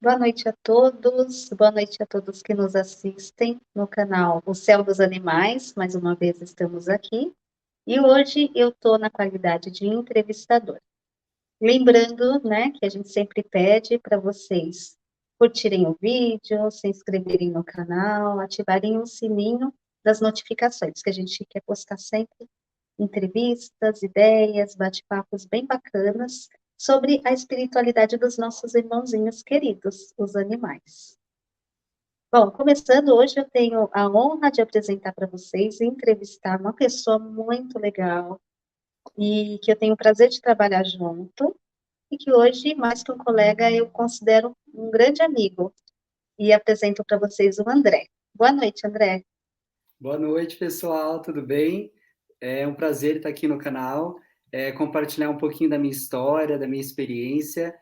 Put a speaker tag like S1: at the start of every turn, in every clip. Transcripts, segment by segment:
S1: boa noite a todos que nos assistem no canal O Céu dos Animais, mais uma vez estamos aqui, e hoje eu estou na qualidade de entrevistador. Lembrando, né, que a gente sempre pede para vocês curtirem o vídeo, se inscreverem no canal, ativarem o sininho das notificações, que a gente quer postar sempre entrevistas, ideias, bate-papos bem bacanas sobre a espiritualidade dos nossos irmãozinhos queridos, os animais. Bom, começando hoje, eu tenho a honra de apresentar para vocês e entrevistar uma pessoa muito legal e que eu tenho o prazer de trabalhar junto e que hoje, mais que um colega, eu considero um grande amigo. E apresento para vocês o André. Boa noite, André.
S2: Boa noite, pessoal, tudo bem? É um prazer estar aqui no canal, compartilhar um pouquinho da minha história, da minha experiência.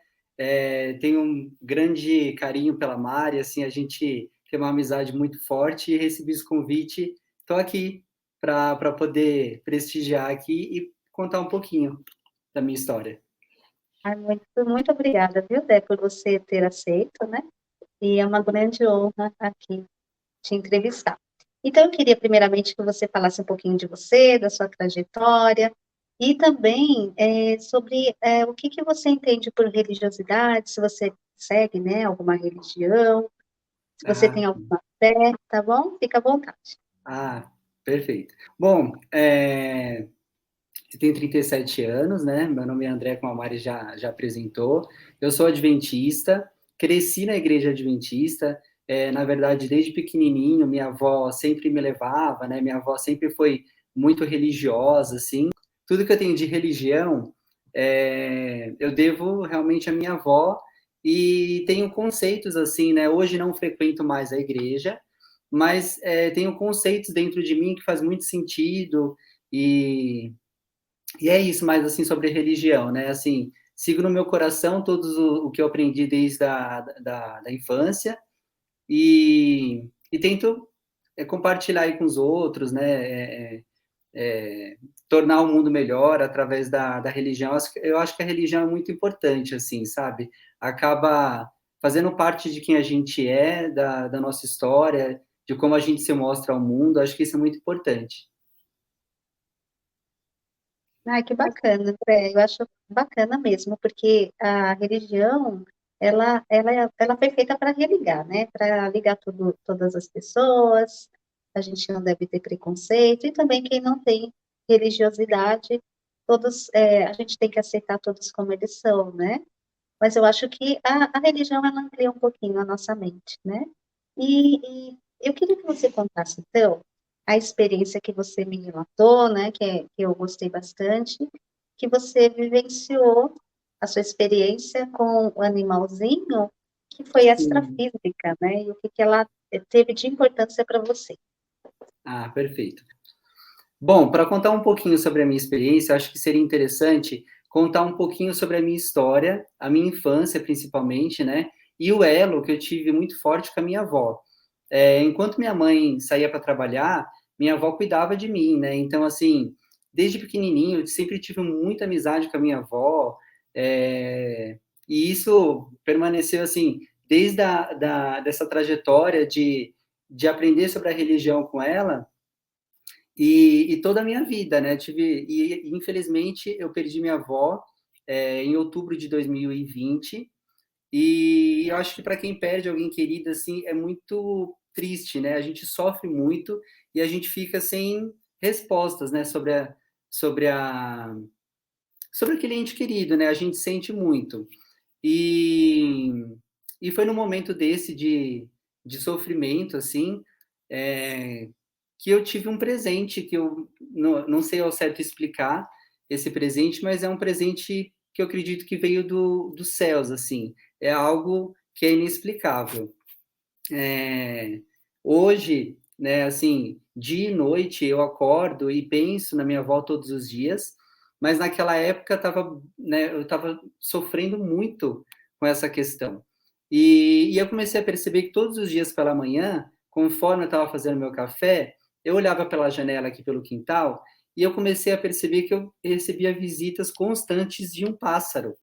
S2: Tenho um grande carinho pela Mari, assim, a gente tem uma amizade muito forte e recebi esse convite. Estou aqui para poder prestigiar aqui e contar um pouquinho da minha história.
S1: Muito obrigada, viu, Dé, por você ter aceito, né? E é uma grande honra aqui te entrevistar. Então, eu queria primeiramente que você falasse um pouquinho de você, da sua trajetória, e também sobre o que você entende por religiosidade, se você segue, né, alguma religião, se você
S2: Ah,
S1: tem alguma fé, tá bom? Fica à vontade.
S2: perfeito. Bom, eu tenho 37 anos, né? Meu nome é André, como a Mari já apresentou. Eu sou adventista, cresci na igreja adventista. Na verdade, desde pequenininho, minha avó sempre me levava, né? Minha avó sempre foi muito religiosa, assim. Tudo que eu tenho de religião, eu devo realmente à minha avó e tenho conceitos, assim, né? Hoje não frequento mais a igreja, mas tenho conceitos dentro de mim que faz muito sentido e é isso, mais assim, sobre religião, né? Assim, sigo no meu coração todos o que eu aprendi desde da infância e tento compartilhar aí com os outros, né? Tornar o mundo melhor através da religião. Eu acho que a religião é muito importante, assim, sabe? Acaba fazendo parte de quem a gente é, da nossa história, de como a gente se mostra ao mundo. Acho que isso é muito importante.
S1: Ai, que bacana, André. Eu acho bacana mesmo, porque a religião, ela foi feita para religar, né? Para ligar todas as pessoas. A gente não deve ter preconceito e também quem não tem religiosidade, todos, a gente tem que aceitar todos como eles são, né? Mas eu acho que a religião ela amplia um pouquinho a nossa mente, né? E eu queria que você contasse, então, a experiência que você me relatou, né? Que eu gostei bastante, que você vivenciou a sua experiência com o animalzinho, que foi
S2: Sim.
S1: extrafísica, né? E o que ela teve de importância para você.
S2: Perfeito. Bom, para contar um pouquinho sobre a minha experiência, acho que seria interessante contar um pouquinho sobre a minha história, a minha infância principalmente, né? E o elo que eu tive muito forte com a minha avó. Enquanto minha mãe saía para trabalhar, minha avó cuidava de mim, né? Então, assim, desde pequenininho, eu sempre tive muita amizade com a minha avó, e isso permaneceu, assim, desde dessa trajetória de aprender sobre a religião com ela, e toda a minha vida, né? Infelizmente eu perdi minha avó em outubro de 2020 e eu acho que para quem perde alguém querido assim é muito triste, né? A gente sofre muito e a gente fica sem respostas, né? Sobre a sobre aquele ente querido, né? A gente sente muito e e foi num momento desse de sofrimento assim é, que eu tive um presente que eu não sei ao certo explicar esse presente, mas é um presente que eu acredito que veio dos céus, assim. É algo que é inexplicável. É, hoje, né, assim, dia e noite eu acordo e penso na minha avó todos os dias, mas naquela época eu estava sofrendo muito com essa questão. E eu comecei a perceber que todos os dias pela manhã, conforme eu estava fazendo meu café, eu olhava pela janela aqui pelo quintal e eu comecei a perceber que eu recebia visitas constantes de um pássaro.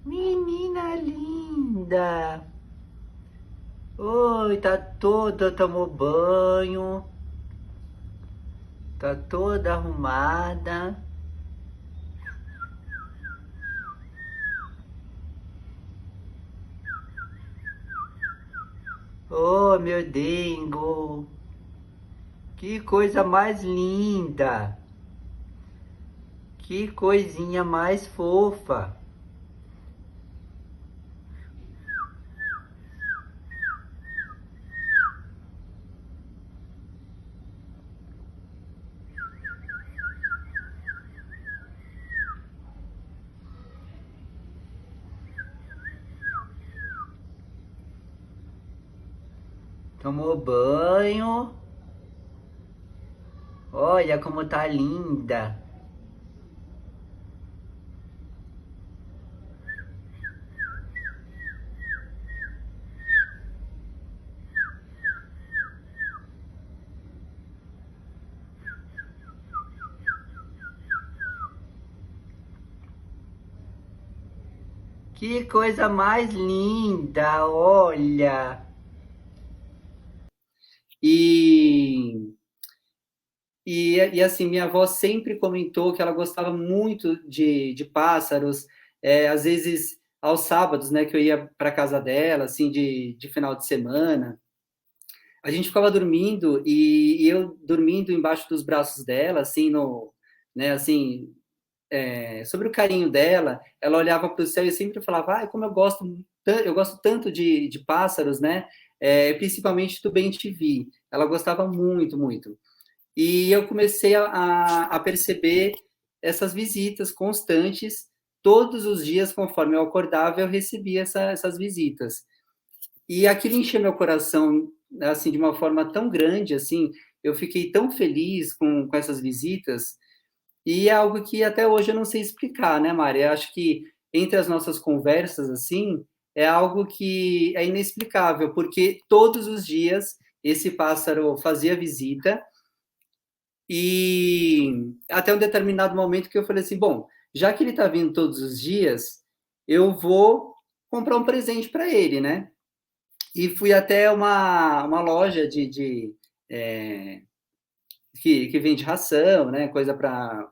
S3: Menina linda. Oi, tá toda, tomou banho. Tá toda arrumada. Oh, meu dengo. Que coisa mais linda. Que coisinha mais fofa. Tomou banho. Olha como tá linda. Que coisa mais linda, olha.
S2: E, e assim, minha avó sempre comentou que ela gostava muito de pássaros, às vezes aos sábados, né, que eu ia para casa dela, assim, de final de semana, a gente ficava dormindo e eu dormindo embaixo dos braços dela, assim, no, né, assim, sobre o carinho dela, ela olhava para o céu e sempre falava, ah, como eu gosto tanto de pássaros, né, principalmente do bem-te-vi, ela gostava muito, muito. E eu comecei a perceber essas visitas constantes, todos os dias, conforme eu acordava, eu recebia essas visitas. E aquilo encheu meu coração, assim, de uma forma tão grande, assim, eu fiquei tão feliz com essas visitas, e é algo que até hoje eu não sei explicar, né, Mari? Eu acho que entre as nossas conversas, assim, é algo que é inexplicável, porque todos os dias esse pássaro fazia visita, e até um determinado momento que eu falei assim, bom, já que ele está vindo todos os dias, eu vou comprar um presente para ele, né? E fui até uma loja é, que vende ração, né? Coisa para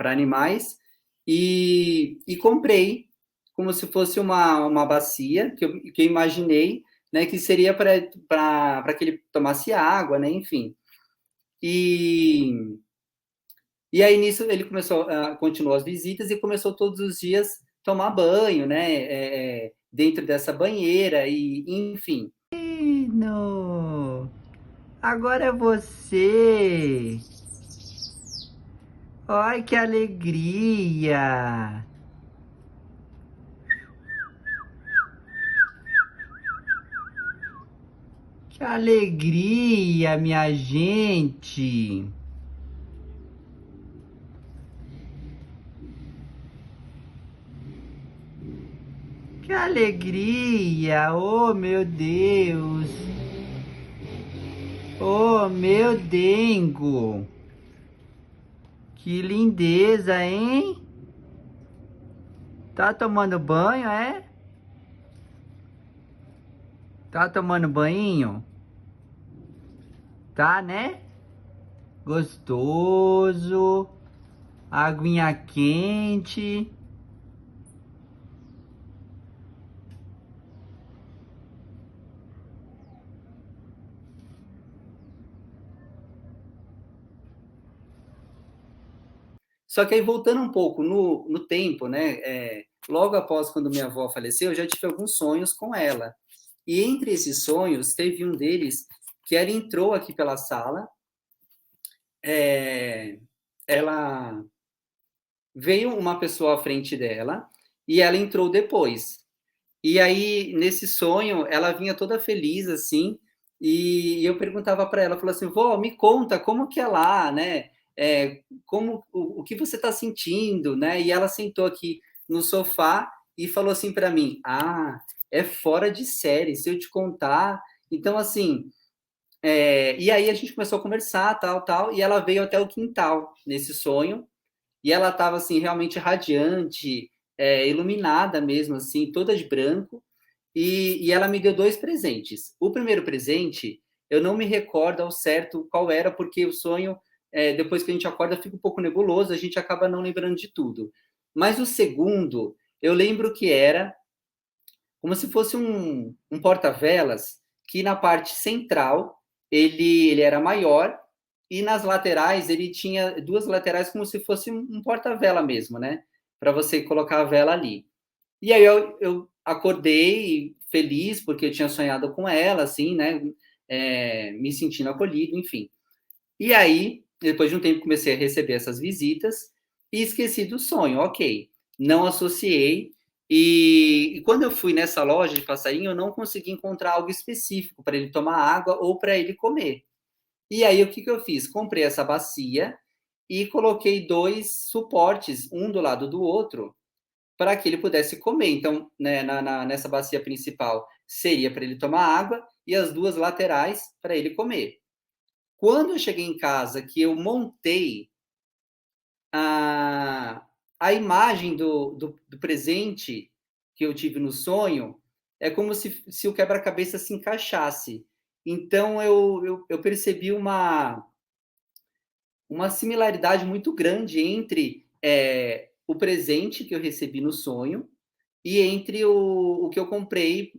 S2: animais, e comprei como se fosse uma bacia que eu imaginei, né? Que seria para que ele tomasse água, né? Enfim. E, e aí nisso ele continuou as visitas e começou todos os dias tomar banho, né? Dentro dessa banheira, e enfim.
S3: Menino, agora é você. Ai, que alegria. Que alegria, minha gente. Que alegria. Oh, meu Deus. Oh, meu dengo. Que lindeza, hein? Tá tomando banho, é? Tá tomando banho? Tá, né? Gostoso. Aguinha quente.
S2: Só que aí, voltando um pouco no tempo, né? Logo após quando minha avó faleceu, eu já tive alguns sonhos com ela. E entre esses sonhos, teve um deles que ela entrou aqui pela sala, é, ela veio uma pessoa à frente dela e ela entrou depois. E aí, nesse sonho, ela vinha toda feliz, assim, e eu perguntava para ela, falou assim, vó, me conta, como que é lá, né? O que você está sentindo, né? E ela sentou aqui no sofá e falou assim para mim, ah, é fora de série, se eu te contar. Então, assim, e aí a gente começou a conversar, tal, tal, e ela veio até o quintal nesse sonho, e ela estava assim realmente radiante, iluminada mesmo, assim, toda de branco, e ela me deu 2 presentes. O primeiro presente, eu não me recordo ao certo qual era, porque o sonho, depois que a gente acorda, fica um pouco nebuloso, a gente acaba não lembrando de tudo. Mas o segundo, eu lembro que era como se fosse um porta-velas, que na parte central ele era maior, e nas laterais ele tinha 2 laterais como se fosse um porta-vela mesmo, né? Para você colocar a vela ali. E aí eu acordei feliz, porque eu tinha sonhado com ela, assim, né? Me sentindo acolhido, enfim. E aí, depois de um tempo, comecei a receber essas visitas e esqueci do sonho, ok. Não associei. E quando eu fui nessa loja de passarinho, eu não consegui encontrar algo específico para ele tomar água ou para ele comer. E aí, o que eu fiz? Comprei essa bacia e coloquei 2 suportes, um do lado do outro, para que ele pudesse comer. Então, né, nessa bacia principal seria para ele tomar água e as 2 laterais para ele comer. Quando eu cheguei em casa, que eu montei a imagem do presente que eu tive no sonho, é como se o quebra-cabeça se encaixasse. Então, eu percebi uma similaridade muito grande entre o presente que eu recebi no sonho e entre o que eu comprei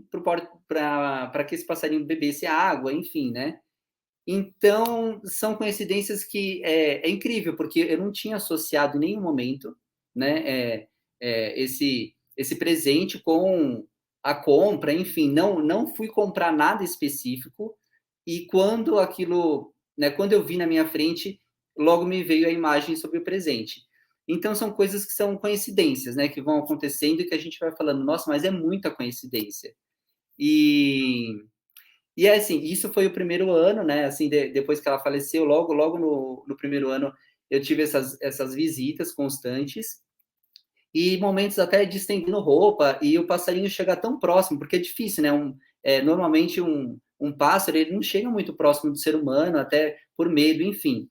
S2: para que esse passarinho bebesse água, enfim, né? Então, são coincidências que é incrível, porque eu não tinha associado em nenhum momento, né, esse presente com a compra, enfim, não fui comprar nada específico, e quando aquilo, né, quando eu vi na minha frente, logo me veio a imagem sobre o presente. Então, são coisas que são coincidências, né, que vão acontecendo e que a gente vai falando, nossa, mas é muita coincidência. E é assim, isso foi o primeiro ano, né? Assim, depois que ela faleceu, logo no primeiro ano, eu tive essas visitas constantes e momentos até de estendendo roupa e o passarinho chegar tão próximo, porque é difícil, né? Normalmente um pássaro, ele não chega muito próximo do ser humano, até por medo, enfim.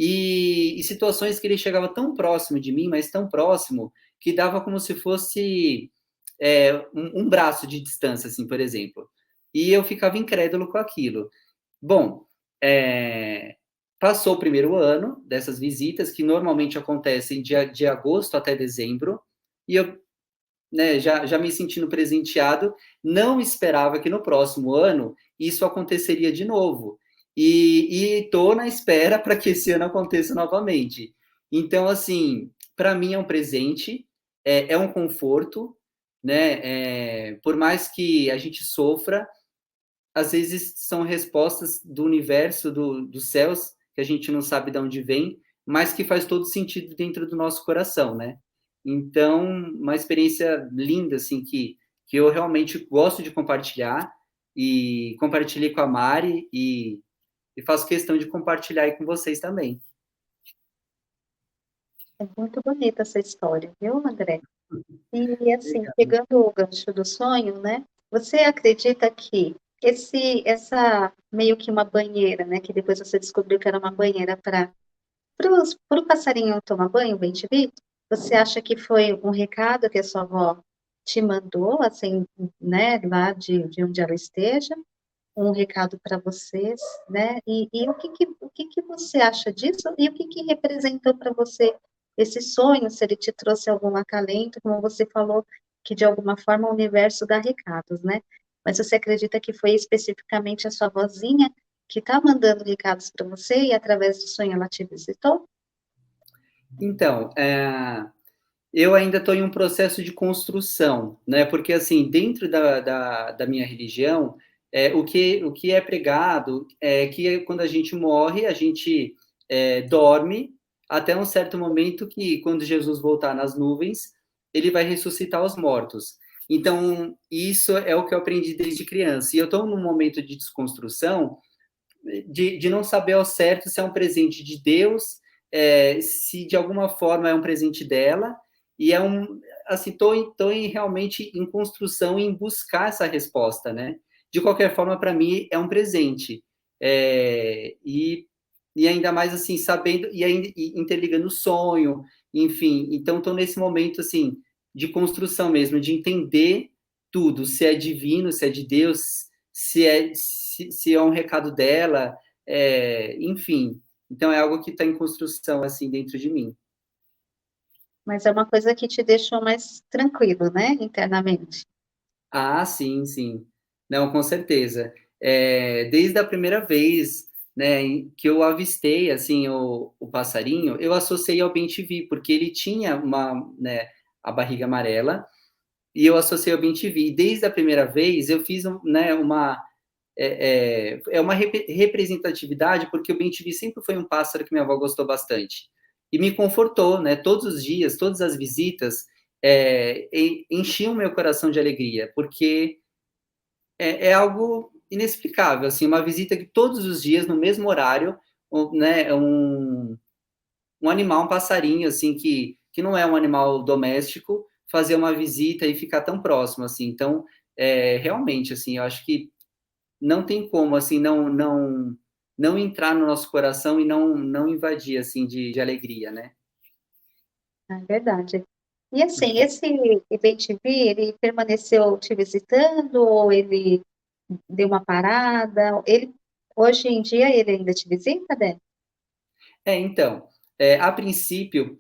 S2: E situações que ele chegava tão próximo de mim, mas tão próximo, que dava como se fosse um braço de distância, assim, por exemplo. E eu ficava incrédulo com aquilo. Bom, passou o primeiro ano dessas visitas, que normalmente acontecem de agosto até dezembro, e eu, né, já me sentindo presenteado, não esperava que no próximo ano isso aconteceria de novo. E estou na espera para que esse ano aconteça novamente. Então, assim, para mim é um presente, é um conforto, né? Por mais que a gente sofra, às vezes são respostas do universo, dos céus, que a gente não sabe de onde vem, mas que faz todo sentido dentro do nosso coração, né? Então, uma experiência linda, assim, que eu realmente gosto de compartilhar, e compartilhei com a Mari, e faço questão de compartilhar aí com vocês também.
S1: É muito bonita essa história, viu, André? E assim, pegando o gancho do sonho, né? Você acredita que essa meio que uma banheira, né? Que depois você descobriu que era uma banheira para o passarinho tomar banho, bem te vi? Você acha que foi um recado que a sua avó te mandou, assim, né? Lá de onde ela esteja? Um recado para vocês, né? E o que você acha disso? E o que representou para você esse sonho? Se ele te trouxe algum acalento, como você falou, que de alguma forma o universo dá recados, né? Mas você acredita que foi especificamente a sua vozinha que está mandando recados para você e através do sonho ela te visitou?
S2: Então, eu ainda estou em um processo de construção, né? Porque, assim, dentro da minha religião, o que é pregado é que quando a gente morre, a gente dorme até um certo momento que, quando Jesus voltar nas nuvens, ele vai ressuscitar os mortos. Então, isso é o que eu aprendi desde criança. E eu estou num momento de desconstrução, de não saber ao certo se é um presente de Deus, se de alguma forma é um presente dela, e assim, estou realmente em construção, em buscar essa resposta, né? De qualquer forma, para mim, é um presente. E ainda mais, assim, sabendo, e ainda interligando o sonho, enfim. Então, estou nesse momento, assim, de construção mesmo, de entender tudo, se é divino, se é de Deus, se é um recado dela, enfim. Então, é algo que está em construção, assim, dentro de mim.
S1: Mas é uma coisa que te deixou mais tranquilo, né, internamente.
S2: Ah, sim, sim. Não, com certeza. Desde a primeira vez, né, que eu avistei, assim, o passarinho, eu associei ao bem-te-vi, porque ele tinha né, a barriga amarela, e eu associei ao bem-te-vi. E desde a primeira vez, eu fiz, né, uma representatividade, porque o bem-te-vi sempre foi um pássaro que minha avó gostou bastante. E me confortou, né? Todos os dias, todas as visitas, enchiam meu coração de alegria, porque é algo inexplicável, assim, uma visita que todos os dias, no mesmo horário, né, um animal, um passarinho, assim, que não é um animal doméstico, fazer uma visita e ficar tão próximo, assim. Então, realmente, assim, eu acho que não tem como, assim, não entrar no nosso coração e não invadir, assim, de alegria, né?
S1: É verdade. E assim, esse IBTV, ele permaneceu te visitando ou ele deu uma parada? Hoje em dia, ele ainda te visita, Dé?
S2: Então, a princípio,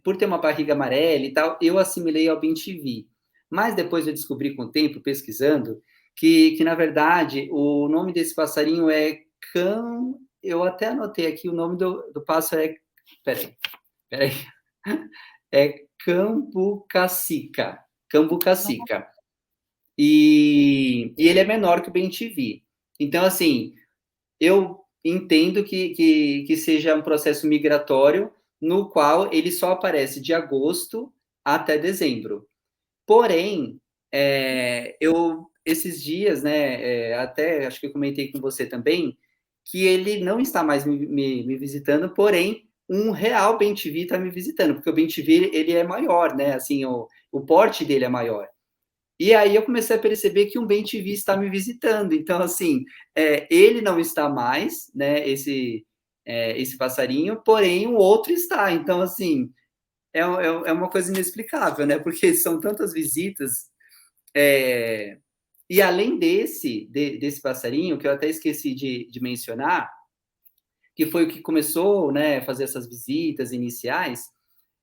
S2: por ter uma barriga amarela e tal, eu assimilei ao BNTV. Mas depois eu descobri com o tempo, pesquisando, que na verdade, o nome desse passarinho é eu até anotei aqui, o nome do pássaro peraí, é cambucacica, cambucacica. E ele é menor que o BNTV. Então, assim, eu entendo que seja um processo migratório no qual ele só aparece de agosto até dezembro. Porém, esses dias, né, até acho que eu comentei com você também, que ele não está mais me visitando, porém, um real bem-te-vi está me visitando, porque o bem-te-vi, ele é maior, né, assim, o porte dele é maior. E aí eu comecei a perceber que um bem-te-vi está me visitando. Então, assim, ele não está mais, né, esse passarinho, porém o outro está. Então, assim, é uma coisa inexplicável, né? Porque são tantas visitas. E além desse passarinho, que eu até esqueci de mencionar, que foi o que começou, né, a fazer essas visitas iniciais,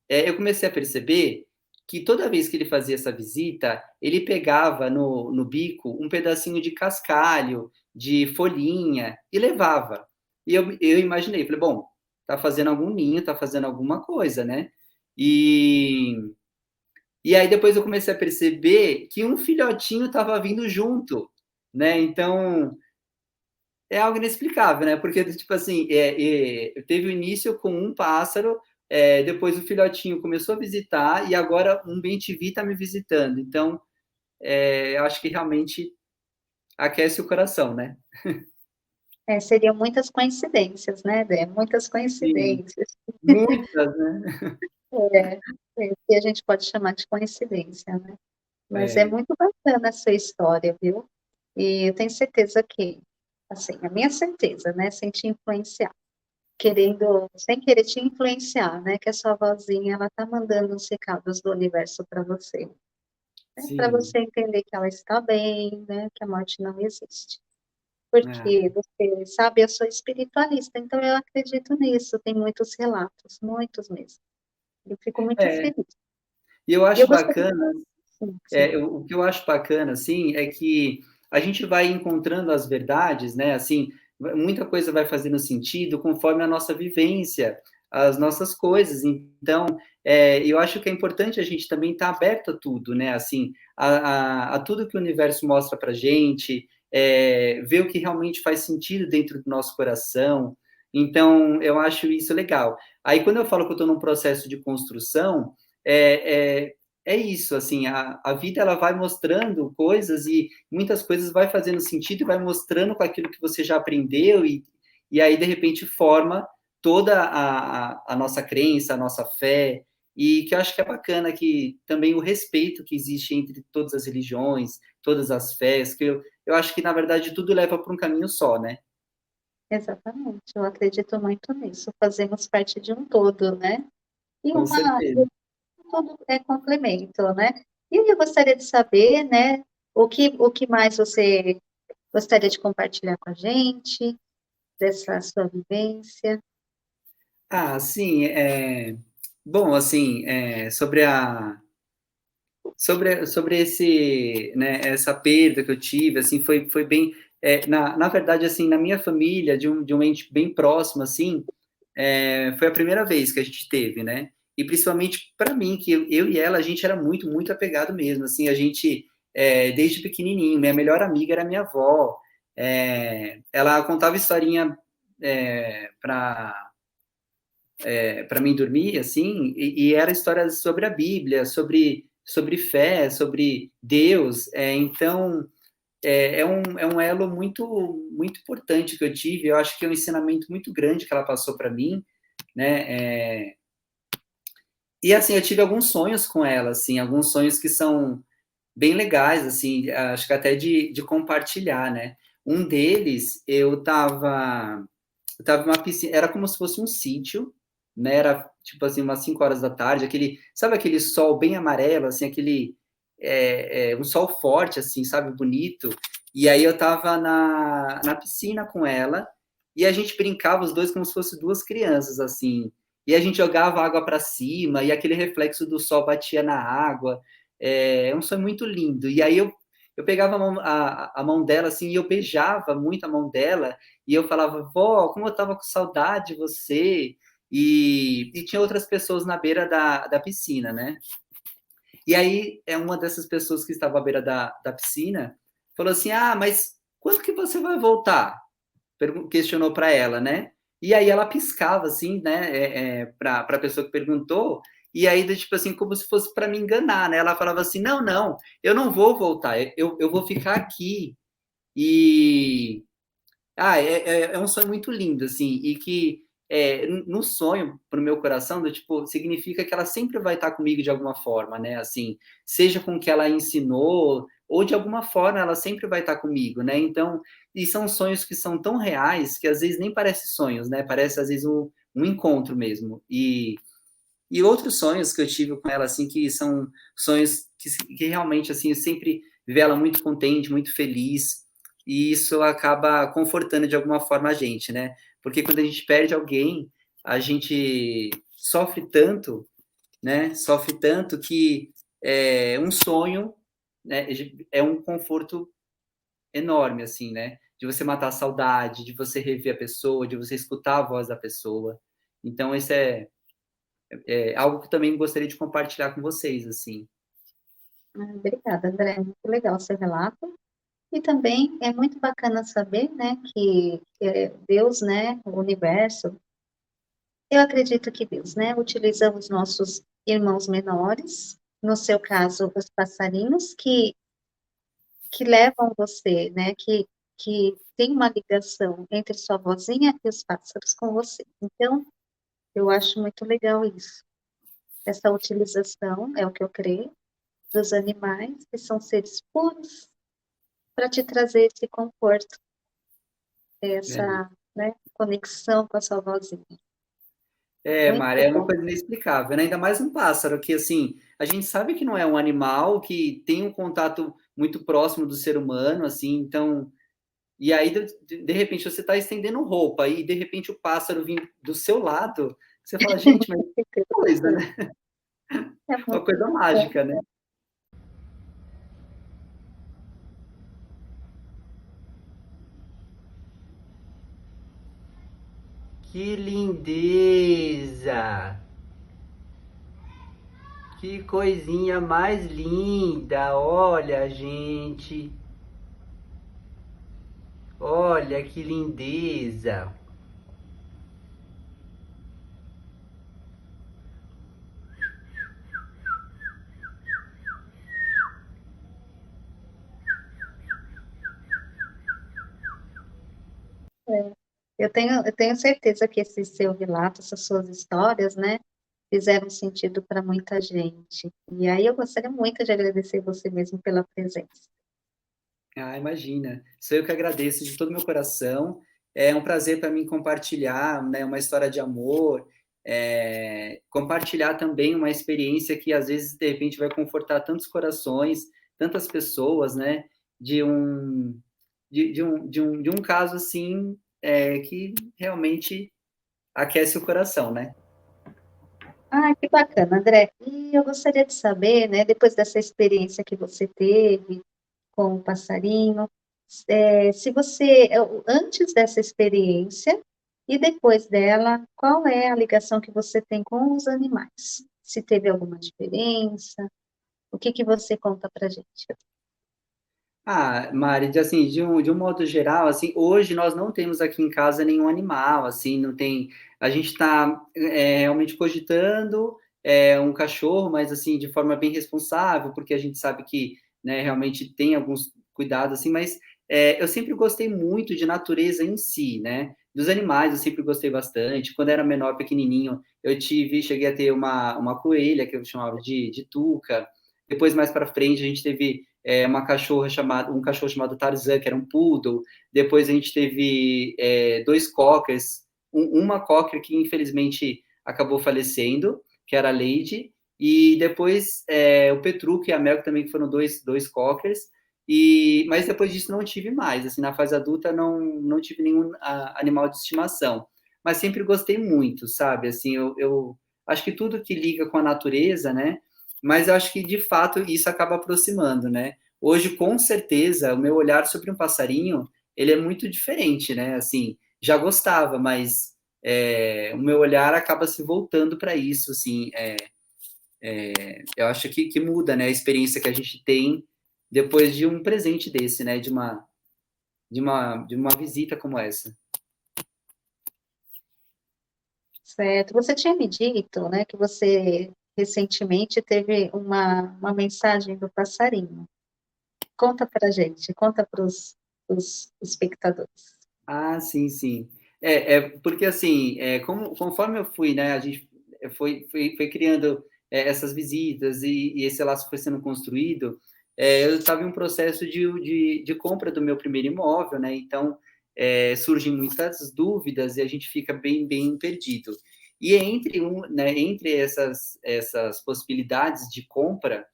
S2: eu comecei a perceber que toda vez que ele fazia essa visita, ele pegava no bico um pedacinho de cascalho, de folhinha, e levava. E eu imaginei, falei, bom, tá fazendo algum ninho, tá fazendo alguma coisa, né? E, e aí depois eu comecei a perceber que um filhotinho estava vindo junto, né? Então, é algo inexplicável, né? Porque, tipo assim, teve o início com um pássaro, depois o filhotinho começou a visitar e agora um bem-te-vi está me visitando. Então, eu acho que realmente aquece o coração, né?
S1: Seriam muitas coincidências, né, Dé? Muitas
S2: Sim,
S1: coincidências.
S2: muitas, né?
S1: É, que a gente pode chamar de coincidência, né? Mas é
S2: É,
S1: muito bacana a sua história, viu? E eu tenho certeza que, assim, a minha certeza, né, sem te influenciar, sem querer te influenciar, né, que a sua vozinha, ela tá mandando os recados do universo para você, né, para
S2: sim.
S1: você entender que ela está bem, né, que a morte não existe.
S2: Ah,
S1: Porque você sabe, eu sou espiritualista, então eu acredito nisso, tem muitos relatos, muitos mesmo. Eu fico muito
S2: é,
S1: feliz.
S2: e eu
S1: E eu
S2: acho
S1: gostaria,
S2: bacana.
S1: sim, sim.
S2: O que eu acho bacana, assim, é que a gente vai encontrando as verdades, né? Assim, muita coisa vai fazendo sentido conforme a nossa vivência, as nossas coisas. Então, eu acho que é importante a gente também estar aberto a tudo, né? Assim, a tudo que o universo mostra para gente, ver o que realmente faz sentido dentro do nosso coração. Então, eu acho isso legal. Aí, quando eu falo que eu estou num processo de construção, é, é isso, assim, a vida ela vai mostrando coisas e muitas coisas vai fazendo sentido e vai mostrando com aquilo que você já aprendeu e aí, de repente, forma toda a nossa crença, a nossa fé, e que eu acho que é bacana que também o respeito que existe entre todas as religiões, todas as fés, que eu acho que, na verdade, tudo leva para um caminho só, né?
S1: Exatamente, eu acredito muito nisso. Fazemos parte de um todo, né? E
S2: Com certeza.
S1: tudo é complemento, né? E eu gostaria de saber, né, o que mais você gostaria de compartilhar com a gente, dessa sua vivência?
S2: Ah, sim, bom, assim, sobre esse, né, essa perda que eu tive, assim, foi bem, na verdade, assim, na minha família, de um ente bem próximo, assim, foi a primeira vez que a gente teve, né, e principalmente para mim, que eu e ela, a gente era muito, muito apegado mesmo, assim, a gente, desde pequenininho, minha melhor amiga era minha avó, ela contava historinha para mim dormir, assim, e era histórias sobre a Bíblia, sobre fé, sobre Deus. Então, é um elo muito, muito importante que eu tive. Eu acho que é um ensinamento muito grande que ela passou para mim, né? E assim, eu tive alguns sonhos com ela, assim, alguns sonhos que são bem legais, assim, acho que até de compartilhar, né? Um deles, eu tava numa piscina, era como se fosse um sítio, né? Era tipo assim, umas 5 horas da tarde, sabe aquele sol bem amarelo, assim, um sol forte, assim, sabe, bonito. E aí eu tava na piscina com ela e a gente brincava os dois como se fossem duas crianças, assim. E a gente jogava água para cima e aquele reflexo do sol batia na água. É um sonho muito lindo. E aí eu pegava a mão dela assim e eu beijava muito a mão dela e eu falava, vó, como eu tava com saudade de você. E tinha outras pessoas na beira da piscina, né? E aí, uma dessas pessoas que estava à beira da piscina falou assim: Ah, mas quando que você vai voltar? Questionou para ela, né? E aí ela piscava, assim, né, para a pessoa que perguntou, e aí, tipo assim, como se fosse para me enganar, né? Ela falava assim: Não, não, eu não vou voltar, eu vou ficar aqui. E é um sonho muito lindo, assim, e que no sonho, pro meu coração, tipo, significa que ela sempre vai estar comigo de alguma forma, né? Assim, seja com o que ela ensinou, ou de alguma forma ela sempre vai estar comigo, né? Então, e são sonhos que são tão reais que às vezes nem parece sonhos, né? Parece às vezes um encontro mesmo. E outros sonhos que eu tive com ela, assim, que são sonhos que realmente, assim, eu sempre vi ela muito contente, muito feliz, e isso acaba confortando de alguma forma a gente, né? Porque quando a gente perde alguém, a gente sofre tanto, né? Sofre tanto que um sonho, né, é um conforto enorme, assim, né? De você matar a saudade, de você rever a pessoa, de você escutar a voz da pessoa. Então, esse é algo que também gostaria de compartilhar com vocês, assim.
S1: Obrigada, André. Muito legal o seu relato. E também é muito bacana saber, né, que Deus, né, o universo, eu acredito que Deus, né, utiliza os nossos irmãos menores, no seu caso, os passarinhos, que levam você, né, que tem uma ligação entre sua vozinha e os pássaros com você. Então, eu acho muito legal isso. Essa utilização, é o que eu creio, dos animais, que são seres puros, para te trazer esse conforto, essa, né, conexão com a sua vozinha. Muito
S2: Mara, é uma
S1: bom.
S2: coisa inexplicável, né? Ainda mais um pássaro, que assim, a gente sabe que não é um animal que tem um contato muito próximo do ser humano, assim, então. E aí, de repente, você está estendendo roupa e de repente o pássaro vem do seu lado, você fala, gente, mas que coisa, né?
S1: É
S2: Uma
S1: muito
S2: coisa mágica, né?
S3: Que lindeza! Que coisinha mais linda! Olha, gente! Olha que lindeza!
S1: Eu tenho certeza que esse seu relato, essas suas histórias, né, fizeram sentido para muita gente. E aí eu gostaria muito de agradecer você mesmo pela presença.
S2: Ah, imagina. Sou eu que agradeço de todo o meu coração. É um prazer para mim compartilhar, né, uma história de amor, compartilhar também uma experiência que às vezes de repente vai confortar tantos corações, tantas pessoas, né, de um de um caso assim que realmente aquece o coração, né?
S1: Ah, que bacana, André. E eu gostaria de saber, né, depois dessa experiência que você teve com o passarinho, se você, antes dessa experiência e depois dela, qual é a ligação que você tem com os animais? Se teve alguma diferença, o que que você conta pra gente?
S2: Ah, Mari, assim, de um modo geral, assim, hoje nós não temos aqui em casa nenhum animal, assim, não tem. A gente está realmente cogitando um cachorro, mas assim, de forma bem responsável, porque a gente sabe que, né, realmente tem alguns cuidados, assim, mas eu sempre gostei muito de natureza em si, né? Dos animais eu sempre gostei bastante. Quando era menor, pequenininho, cheguei a ter uma coelha que eu chamava de Tuca. Depois, mais para frente, a gente teve um cachorro chamado Tarzan, que era um poodle. Depois a gente teve dois cockers, uma cocker que infelizmente acabou falecendo, que era a Lady, e depois o Petruc e a Mel, que também foram dois cockers. Mas depois disso não tive mais. Assim, na fase adulta não tive nenhum animal de estimação. Mas sempre gostei muito, sabe? Assim, eu acho que tudo que liga com a natureza, né? Mas eu acho que, de fato, isso acaba aproximando, né? Hoje, com certeza, o meu olhar sobre um passarinho, ele é muito diferente, né? Assim, já gostava, mas o meu olhar acaba se voltando para isso, assim. Eu acho que muda, né? A experiência que a gente tem depois de um presente desse, né? De uma visita como essa.
S1: Certo. Você tinha me dito, né, que você recentemente teve uma mensagem do passarinho. Conta pra gente, conta para os espectadores.
S2: Ah, sim, sim. Porque assim, conforme eu fui, né, a gente foi criando essas visitas e esse laço foi sendo construído, eu estava em um processo de compra do meu primeiro imóvel, né, então surgem muitas dúvidas e a gente fica bem, bem perdido. E entre essas possibilidades de compra,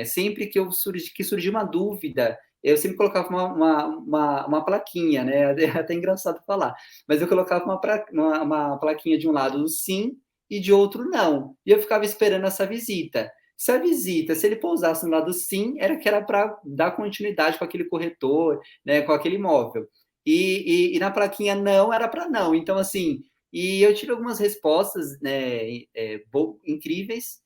S2: sempre que surgia uma dúvida, eu sempre colocava uma plaquinha, né? É até engraçado falar, mas eu colocava uma plaquinha de um lado sim e de outro não. E eu ficava esperando essa visita. Se ele pousasse no lado sim, era que era para dar continuidade com aquele corretor, né, com aquele imóvel. E na plaquinha não, era para não. Então, assim, e eu tive algumas respostas, né, incríveis,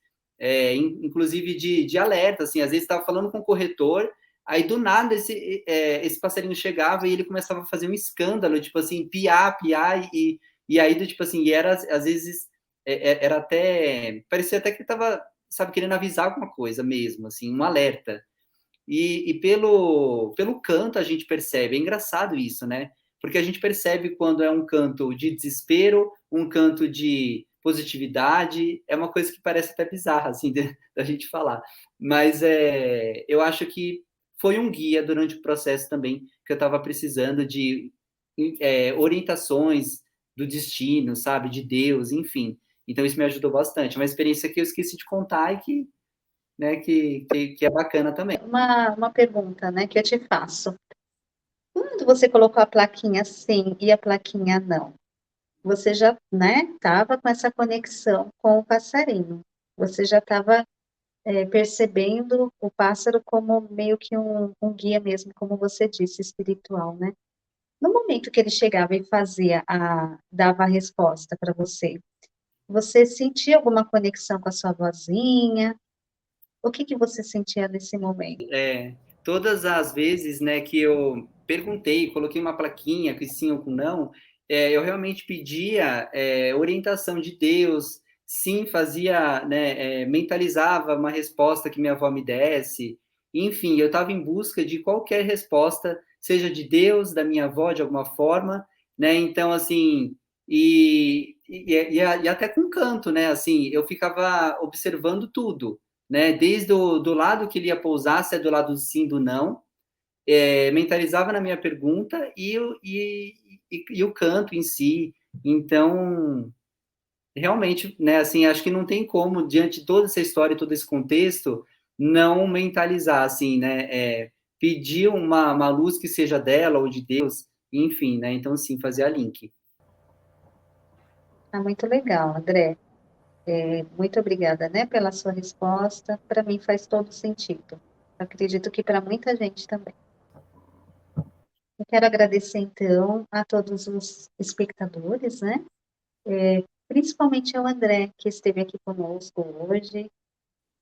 S2: inclusive de alerta, assim, às vezes estava falando com o corretor, aí do nada esse passarinho chegava e ele começava a fazer um escândalo, tipo assim, piar, piar, e aí do tipo assim, e era às vezes, era até, parecia até que ele estava, sabe, querendo avisar alguma coisa mesmo, assim, um alerta. E pelo canto a gente percebe, é engraçado isso, né? Porque a gente percebe quando é um canto de desespero, um canto de positividade, é uma coisa que parece até bizarra, assim, da gente falar. Mas eu acho que foi um guia durante o processo também, que eu estava precisando de orientações do destino, sabe? De Deus, enfim. Então isso me ajudou bastante. Uma experiência que eu esqueci de contar e que, né, que é bacana também.
S1: Uma pergunta, né, que eu te faço. Quando você colocou a plaquinha sim e a plaquinha não, você já, né, estava com essa conexão com o passarinho. Você já estava percebendo o pássaro como meio que um guia mesmo, como você disse, espiritual, né? No momento que ele chegava e dava a resposta para você, você sentia alguma conexão com a sua vozinha? O que que você sentia nesse momento?
S2: Todas as vezes, né, que eu perguntei, coloquei uma plaquinha com sim ou com não, eu realmente pedia orientação de Deus, sim, fazia, né, mentalizava uma resposta que minha avó me desse, enfim, eu estava em busca de qualquer resposta, seja de Deus, da minha avó, de alguma forma, né? Então, assim, e até com canto, né? Assim, eu ficava observando tudo, né? Desde do lado que ele ia pousar, se é do lado do sim, do não, mentalizava na minha pergunta e o canto em si. Então, realmente, né, assim, acho que não tem como, diante de toda essa história, todo esse contexto, não mentalizar, assim, né, pedir uma luz que seja dela ou de Deus, enfim, né, então, sim, fazer a link.
S1: Muito legal, André. Muito obrigada, né, pela sua resposta. Para mim faz todo sentido. Acredito que para muita gente também. Eu quero agradecer, então, a todos os espectadores, né, principalmente ao André, que esteve aqui conosco hoje,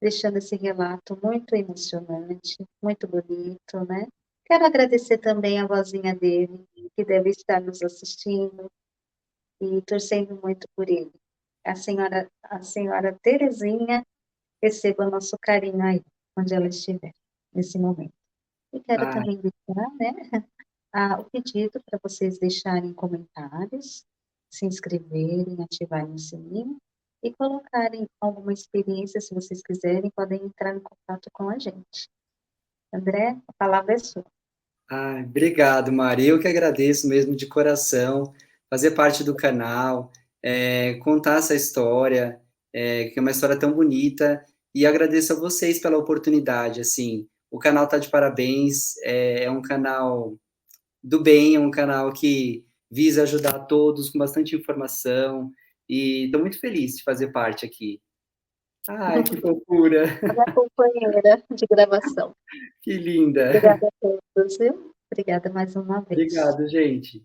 S1: deixando esse relato muito emocionante, muito bonito, né? Quero agradecer também a vozinha dele, que deve estar nos assistindo e torcendo muito por ele. A senhora Terezinha, receba o nosso carinho aí, onde ela estiver, nesse momento. E quero
S2: Ah,
S1: também deixar, né, o pedido para vocês deixarem comentários, se inscreverem, ativarem o sininho e colocarem alguma experiência, se vocês quiserem, podem entrar em contato com a gente. André, a palavra é sua.
S2: obrigado, Mari. Eu que agradeço mesmo de coração fazer parte do canal, contar essa história, que é uma história tão bonita, e agradeço a vocês pela oportunidade. Assim, o canal está de parabéns, é um canal do bem, é um canal que visa ajudar todos com bastante informação, e estou muito feliz de fazer parte aqui. Ai, que fofura!
S1: A minha companheira de gravação.
S2: Que linda!
S1: Obrigada a todos, viu? Obrigada mais uma vez.
S2: Obrigado, gente.